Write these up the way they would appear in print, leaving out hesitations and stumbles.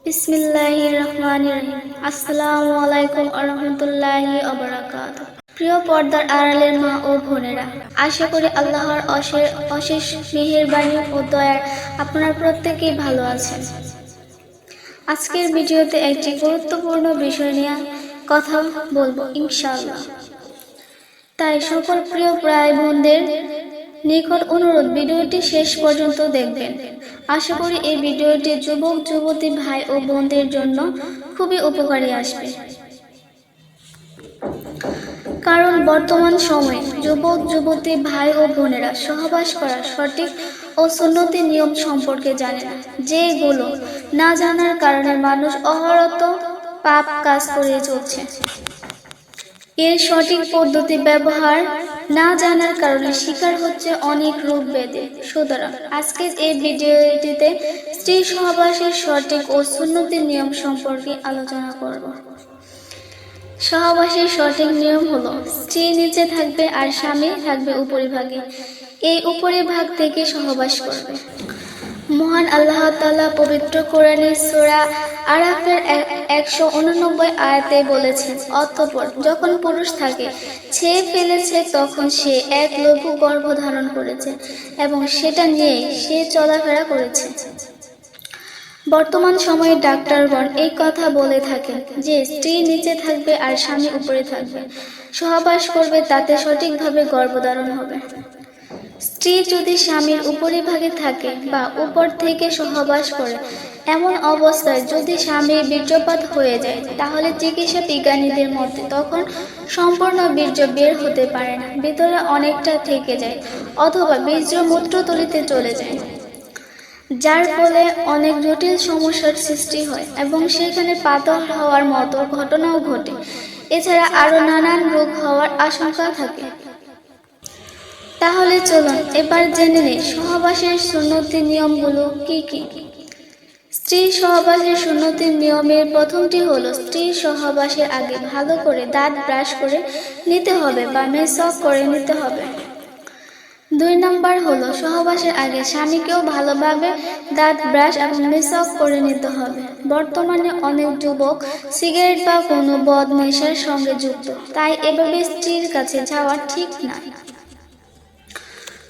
বিসমিল্লাহির রহমানির রহিম। আসসালামু আলাইকুম ওয়া রাহমাতুল্লাহি ওয়া বারাকাতুহু। প্রিয় পর্দার আড়ালের মা ও বোনেরা, আশা করি আল্লাহর অশেষ মেহেরবানি ও দয়ায় আপনারা প্রত্যেকেই ভালো আছেন। আজকের ভিডিওতে একটি গুরুত্বপূর্ণ বিষয় নিয়ে কথা বলবো ইনশাআল্লাহ। তাই সকল প্রিয় ভাই বোনদের নিকট অনুরোধ, ভিডিওটি শেষ পর্যন্ত দেখবেন। আশা করি এই ভিডিওটি যুবক যুবতী ভাই ও বোনদের জন্য খুবই উপকারী আসবে। কারণ বর্তমান সময়ে যুবক যুবতী ভাই ও বোনেরা সহবাস করার সঠিক ও সুন্নতি নিয়ম সম্পর্কে জানে না, যেগুলো না জানার কারণে মানুষ অহরত পাপ কাজ করে চলছে। এর সঠিক পদ্ধতি ব্যবহার না জানার কারণে শিকার হচ্ছে অনেক রোগ ব্যাধি। সুতরাং আজকের এই ভিডিওটিতে স্ত্রী সহবাসের সঠিক ও সুন্নতি নিয়ম সম্পর্কে আলোচনা করব। সহবাসের সঠিক নিয়ম হলো, স্ত্রী নিচে থাকবে আর স্বামী থাকবে উপরিভাগে। এই উপরিভাগ থেকে সহবাস করবে। মহান আল্লাহ তাআলা পবিত্র কোরআনে সূরা আরাফের 189 আয়াতে বলেছেন, অতঃপর যখন পুরুষ তাকে ছেয়ে ফেলেছে তখন সে এক লঘু গর্ভ ধারণ করেছে এবং সেটা নিয়ে সে চলাফেরা করেছে। বর্তমান সময়ে ডাক্তারগণ এই কথা বলে থাকেন যে স্ত্রী নিচে থাকবে আর স্বামী উপরে থাকবে, সহবাস করবে, তাতে সঠিকভাবে গর্ভধারণ হবে। স্ত্রী যদি স্বামীর উপরিভাগে থাকে বা উপর থেকে সহবাস করে, এমন অবস্থায় যদি স্বামীর বীর্যপাত হয়ে যায়, তাহলে চিকিৎসা বিজ্ঞানীদের মতে তখন সম্পূর্ণ বীর্য বের হতে পারে না, ভিতরে অনেকটা থেকে যায় অথবা বীর্য মূত্রথলিতে চলে যায়, যার ফলে অনেক জটিল সমস্যার সৃষ্টি হয় এবং সেখানে পাথর হওয়ার মতো ঘটনাও ঘটে। এছাড়া আরো নানান রোগ হওয়ার আশঙ্কা থাকে। তাহলে চলুন এবার জেনে নিই সহবাসের সুন্নতি নিয়মগুলো কি কি। স্ত্রী সহবাসের সুন্নতি নিয়মের প্রথমটি হলো, স্ত্রী সহবাসের আগে ভালো করে দাঁত ব্রাশ করে নিতে হবে বা মেসওয়াক করে নিতে হবে। 2 নম্বর হলো, সহবাসের আগে স্বামীকেও ভালোভাবে দাঁত ব্রাশ এবং মেসওয়াক করে নিতে হবে। বর্তমানে অনেক যুবক সিগারেট বা কোনো বদ নেশার সঙ্গে যুক্ত, তাই এভাবে স্ত্রীর কাছে যাওয়া ঠিক না।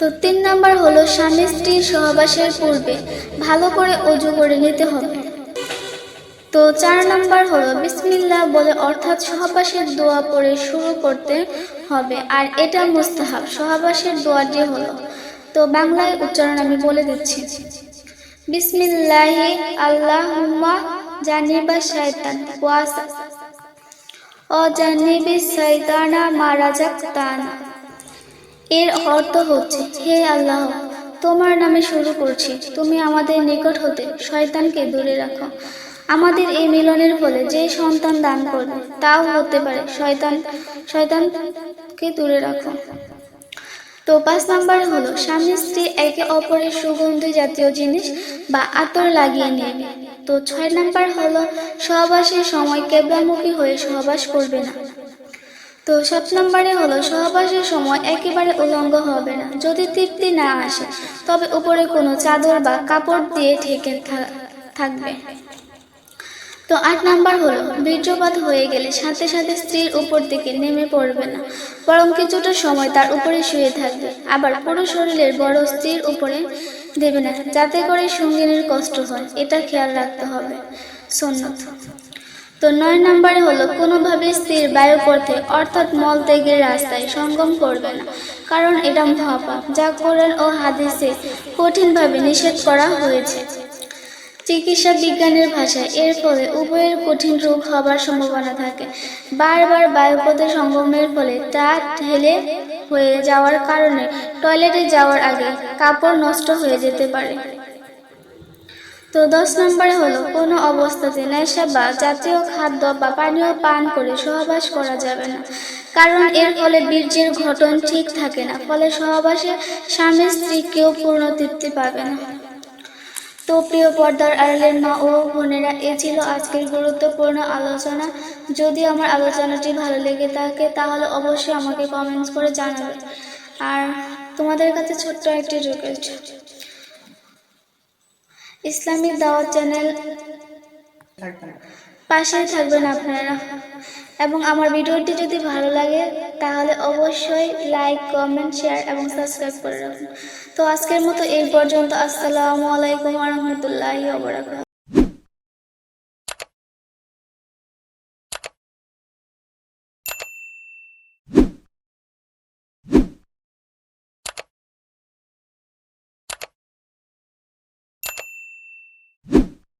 তো 3 নম্বর হলো, স্বামী স্ত্রীর সহবাসের পূর্বে ভালো করে ওযু করে নিতে হবে। তো 4 নম্বর হলো, বিসমিল্লাহ বলে অর্থাৎ সহবাসের দোয়া পড়ে শুরু করতে হবে, আর এটা মুস্তাহাব। সহবাসের দোয়াটি হলো, তো বাংলায় উচ্চারণ আমি বলে দিচ্ছি। বিসমিল্লাহি আল্লাহুম্মা জানিবা শাইতান ও জানিবি শাইতানা মা রাযাকতানা। এর অর্থ হচ্ছে, হে আল্লাহ, তোমার নামে শুরু করছি, তুমি আমাদের নিকট হতে শয়তানকে দূরে রাখো। আমাদের এই মিলনের ফলে যে সন্তান দান করবে তাও হতে পারে শয়তানকে দূরে রাখো। তো 5 নম্বর হলো, স্বামী স্ত্রী একে অপরের সুগন্ধি জাতীয় জিনিস বা আতর লাগিয়ে নেবে। তো 6 নম্বর হলো, সহবাসের সময় কিবলামুখী হয়ে সহবাস করবে না। তো 7 নম্বরে হলো, সহবাসের সময় একেবারে উলঙ্গ হবে না। যদি তৃপ্তি না আসে তবে উপরে কোনো চাদর বা কাপড় দিয়ে ঢেকে থাকবে। তো 8 নম্বর হলো, বীর্যপাত হয়ে গেলে সাথে সাথে স্ত্রীর উপর থেকে নেমে পড়বে না, বরং কিছুটা সময় তার উপরে শুয়ে থাকবে। আবার পুরো শরীরের বড় স্ত্রীর উপরে দেবে না, যাতে করে সঙ্গিনীর কষ্ট হয়, এটা খেয়াল রাখতে হবে। সুন্নত। তো 9 নম্বরে হলো, কোনোভাবে স্ত্রীর বায়ুপথে অর্থাৎ মল ত্যাগের রাস্তায় সঙ্গম করবে না, কারণ এটা মহাপাপ, যা কোরআন ও হাদিসে কঠিনভাবে নিষেধ করা হয়েছে। চিকিৎসা বিজ্ঞানের ভাষায় এর ফলে উভয়ের কঠিন রোগ হবার সম্ভাবনা থাকে। বারবার বায়ুপথে সঙ্গমের ফলে তা ঢেলে হয়ে যাওয়ার কারণে টয়লেটে যাওয়ার আগে কাপড় নষ্ট হয়ে যেতে পারে। তো 10 নম্বরে হলো, কোনো অবস্থাতে নেশা বা জাতীয় খাদ্য বা পানীয় পান করে সহবাস করা যাবে না, কারণ এর ফলে বীর্যের গঠন ঠিক থাকে না, ফলে সহবাসে স্বামী স্ত্রী কেউ পূর্ণ তৃপ্তি পাবে না। তো প্রিয় পর্দার আড়ালের মা ও বোনেরা, এ ছিল আজকের গুরুত্বপূর্ণ আলোচনা। যদি আমার আলোচনাটি ভালো লেগে থাকে তাহলে অবশ্যই আমাকে কমেন্টস করে জানাবে। আর তোমাদের কাছে ছোট্ট একটি রিকোয়েস্ট, ইসলামিক দাওয়াত চ্যানেল পাশে থাকবেন আপনারা। এবং আমার ভিডিওটি যদি ভালো লাগে তাহলে অবশ্যই লাইক, কমেন্ট, শেয়ার এবং সাবস্ক্রাইব করে রাখুন। তো আজকের মতো এই পর্যন্ত। আসসালামু আলাইকুম ওয়া রাহমাতুল্লাহি ওয়া বারাকাতুহু।